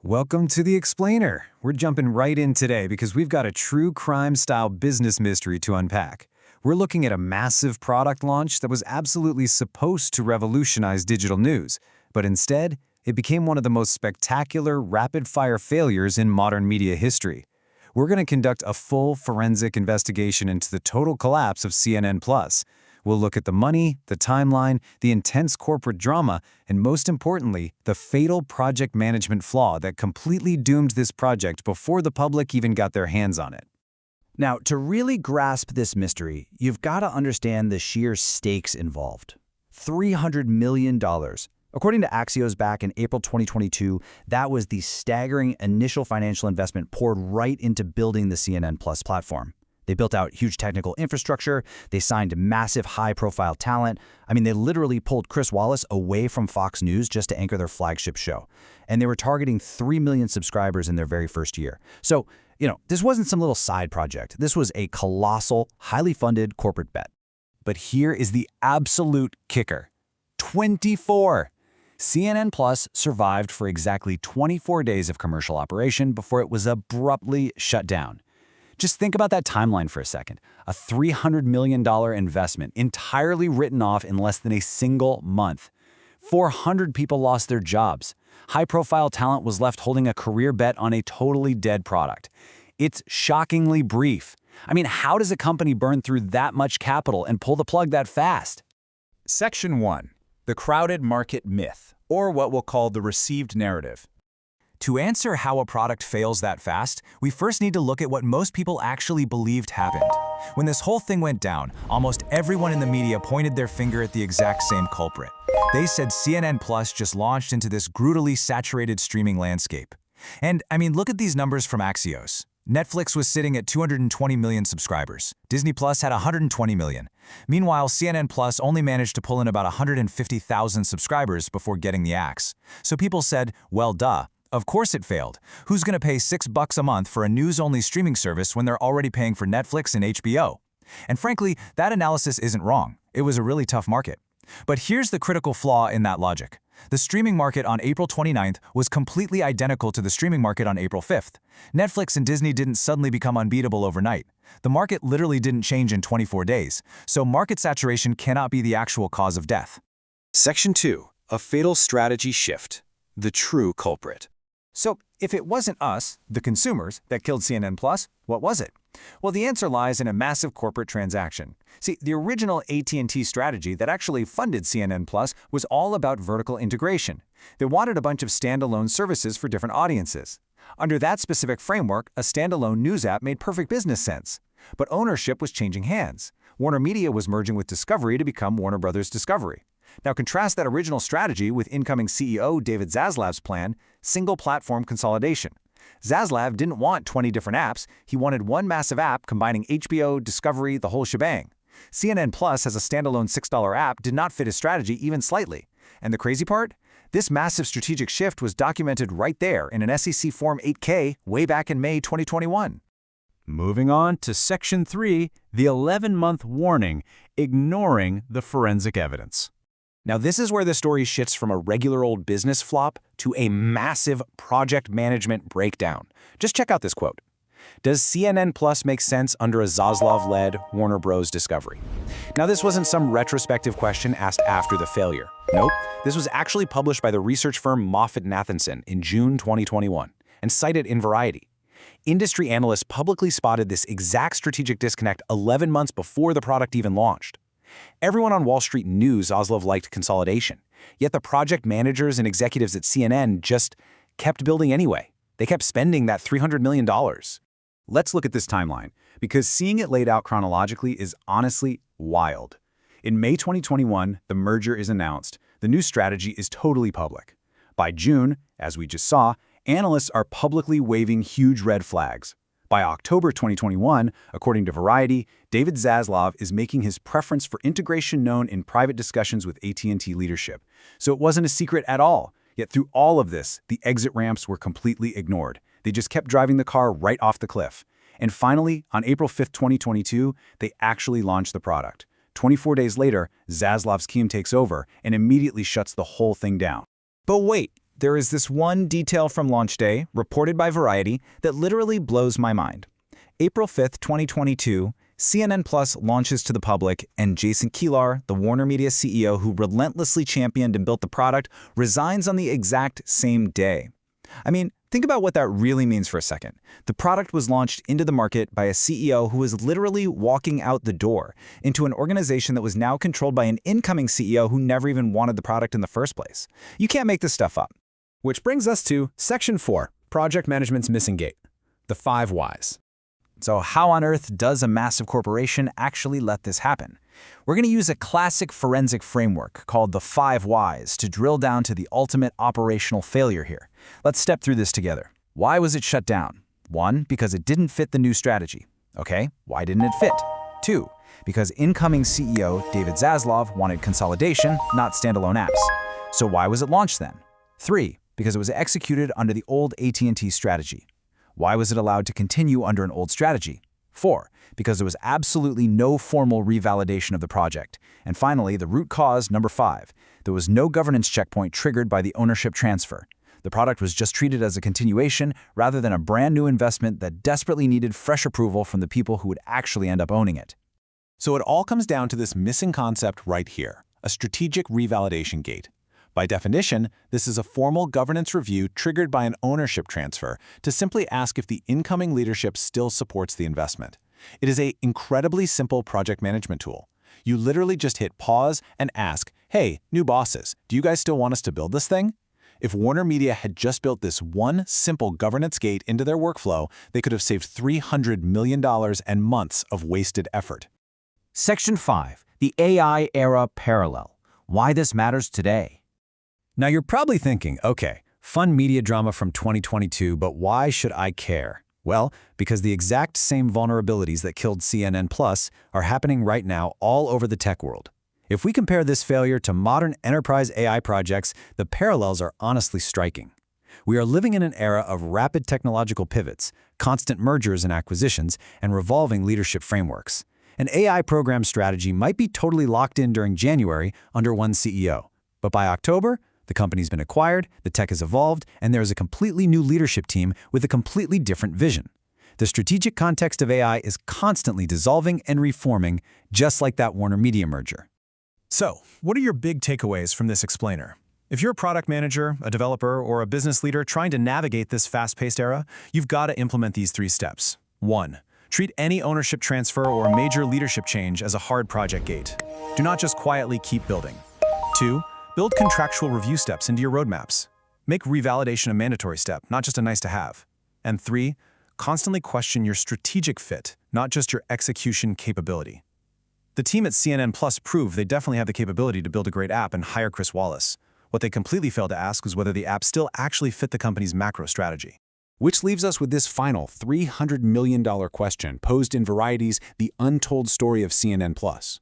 Welcome to The Explainer. We're jumping right in today because we've got a true crime-style business mystery to unpack. We're looking at a massive product launch that was absolutely supposed to revolutionize digital news, but instead, it became one of the most spectacular, rapid-fire failures in modern media history. We're going to conduct a full forensic investigation into the total collapse of CNN+. We'll look at the money, the timeline, the intense corporate drama, and most importantly, the fatal project management flaw that completely doomed this project before the public even got their hands on it. Now, to really grasp this mystery, you've got to understand the sheer stakes involved. $300 million. According to Axios back in April 2022, that was the staggering initial financial investment poured right into building the CNN Plus platform. They built out huge technical infrastructure, they signed massive high-profile talent. They literally pulled Chris Wallace away from Fox News just to anchor their flagship show. And they were targeting 3 million subscribers in their very first year. So, this wasn't some little side project. This was a colossal, highly funded corporate bet. But here is the absolute kicker. 24! CNN Plus survived for exactly 24 days of commercial operation before it was abruptly shut down. Just think about that timeline for a second. A $300 million investment entirely written off in less than a single month. 400 people lost their jobs. High-profile talent was left holding a career bet on a totally dead product. It's shockingly brief. How does a company burn through that much capital and pull the plug that fast? Section 1. The crowded market myth, or what we'll call the received narrative. To answer how a product fails that fast, we first need to look at what most people actually believed happened. When this whole thing went down, almost everyone in the media pointed their finger at the exact same culprit. They said CNN Plus just launched into this brutally saturated streaming landscape. And, look at these numbers from Axios. Netflix was sitting at 220 million subscribers. Disney Plus had 120 million. Meanwhile, CNN Plus only managed to pull in about 150,000 subscribers before getting the axe. So people said, well, duh. Of course it failed. Who's going to pay $6 a month for a news-only streaming service when they're already paying for Netflix and HBO? And frankly, that analysis isn't wrong. It was a really tough market. But here's the critical flaw in that logic. The streaming market on April 29th was completely identical to the streaming market on April 5th. Netflix and Disney didn't suddenly become unbeatable overnight. The market literally didn't change in 24 days, so market saturation cannot be the actual cause of death. Section 2. A fatal strategy shift. The true culprit. So, if it wasn't us, the consumers, that killed CNN+, what was it? Well, the answer lies in a massive corporate transaction. See, the original AT&T strategy that actually funded CNN+ was all about vertical integration. They wanted a bunch of standalone services for different audiences. Under that specific framework, a standalone news app made perfect business sense. But ownership was changing hands. Warner Media was merging with Discovery to become Warner Bros. Discovery. Now contrast that original strategy with incoming CEO David Zaslav's plan, single-platform consolidation. Zaslav didn't want 20 different apps, he wanted one massive app combining HBO, Discovery, the whole shebang. CNN Plus as a standalone $6 app did not fit his strategy even slightly. And the crazy part? This massive strategic shift was documented right there in an SEC Form 8K way back in May 2021. Moving on to Section 3, the 11-month warning, ignoring the forensic evidence. Now this is where the story shifts from a regular old business flop to a massive project management breakdown. Just check out this quote. Does CNN Plus make sense under a Zaslav-led Warner Bros. Discovery? Now this wasn't some retrospective question asked after the failure. Nope, this was actually published by the research firm MoffettNathanson in June 2021 and cited in Variety. Industry analysts publicly spotted this exact strategic disconnect 11 months before the product even launched. Everyone on Wall Street knew Zaslav liked consolidation, yet the project managers and executives at CNN just kept building anyway. They kept spending that $300 million. Let's look at this timeline, because seeing it laid out chronologically is honestly wild. In May 2021, the merger is announced. The new strategy is totally public. By June, as we just saw, analysts are publicly waving huge red flags. By October 2021, according to Variety, David Zaslav is making his preference for integration known in private discussions with AT&T leadership. So it wasn't a secret at all. Yet through all of this, the exit ramps were completely ignored. They just kept driving the car right off the cliff. And finally, on April 5, 2022, they actually launched the product. 24 days later, Zaslav's team takes over and immediately shuts the whole thing down. But wait, there is this one detail from launch day, reported by Variety, that literally blows my mind. April 5th, 2022, CNN Plus launches to the public, and Jason Kilar, the Warner Media CEO who relentlessly championed and built the product, resigns on the exact same day. I mean, think about what that really means for a second. The product was launched into the market by a CEO who was literally walking out the door into an organization that was now controlled by an incoming CEO who never even wanted the product in the first place. You can't make this stuff up. Which brings us to Section 4, Project Management's Missing Gate, the 5 Whys. So how on earth does a massive corporation actually let this happen? We're going to use a classic forensic framework called the 5 Whys to drill down to the ultimate operational failure here. Let's step through this together. Why was it shut down? 1, because it didn't fit the new strategy. Okay, why didn't it fit? 2, because incoming CEO David Zaslav wanted consolidation, not standalone apps. So why was it launched then? 3, because it was executed under the old AT&T strategy. Why was it allowed to continue under an old strategy? 4, because there was absolutely no formal revalidation of the project. And finally, the root cause, number 5, there was no governance checkpoint triggered by the ownership transfer. The product was just treated as a continuation rather than a brand new investment that desperately needed fresh approval from the people who would actually end up owning it. So it all comes down to this missing concept right here, a strategic revalidation gate. By definition, this is a formal governance review triggered by an ownership transfer to simply ask if the incoming leadership still supports the investment. It is an incredibly simple project management tool. You literally just hit pause and ask, hey, new bosses, do you guys still want us to build this thing? If Warner Media had just built this one simple governance gate into their workflow, they could have saved $300 million and months of wasted effort. Section 5, the AI era parallel. Why this matters today. Now you're probably thinking, okay, fun media drama from 2022, but why should I care? Well, because the exact same vulnerabilities that killed CNN Plus are happening right now all over the tech world. If we compare this failure to modern enterprise AI projects, the parallels are honestly striking. We are living in an era of rapid technological pivots, constant mergers and acquisitions, and revolving leadership frameworks. An AI program strategy might be totally locked in during January under one CEO, but by October, the company's been acquired, the tech has evolved, and there is a completely new leadership team with a completely different vision. The strategic context of AI is constantly dissolving and reforming, just like that Warner Media merger. So, what are your big takeaways from this explainer? If you're a product manager, a developer, or a business leader trying to navigate this fast-paced era, you've got to implement these 3 steps. 1. Treat any ownership transfer or major leadership change as a hard project gate. Do not just quietly keep building. 2. Build contractual review steps into your roadmaps. Make revalidation a mandatory step, not just a nice-to-have. And 3. Constantly question your strategic fit, not just your execution capability. The team at CNN Plus proved they definitely have the capability to build a great app and hire Chris Wallace. What they completely failed to ask was whether the app still actually fit the company's macro strategy. Which leaves us with this final $300 million question posed in Variety's The Untold Story of CNN Plus.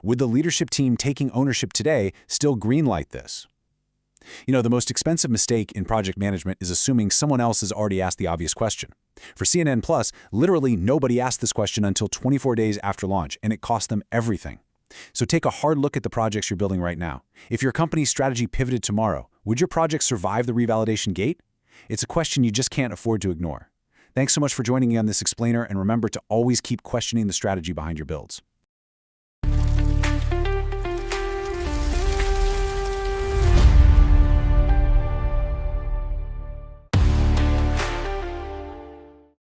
Would the leadership team taking ownership today still greenlight this? You know, the most expensive mistake in project management is assuming someone else has already asked the obvious question. For CNN Plus, literally nobody asked this question until 24 days after launch, and it cost them everything. So take a hard look at the projects you're building right now. If your company's strategy pivoted tomorrow, would your project survive the revalidation gate? It's a question you just can't afford to ignore. Thanks so much for joining me on this explainer, and remember to always keep questioning the strategy behind your builds.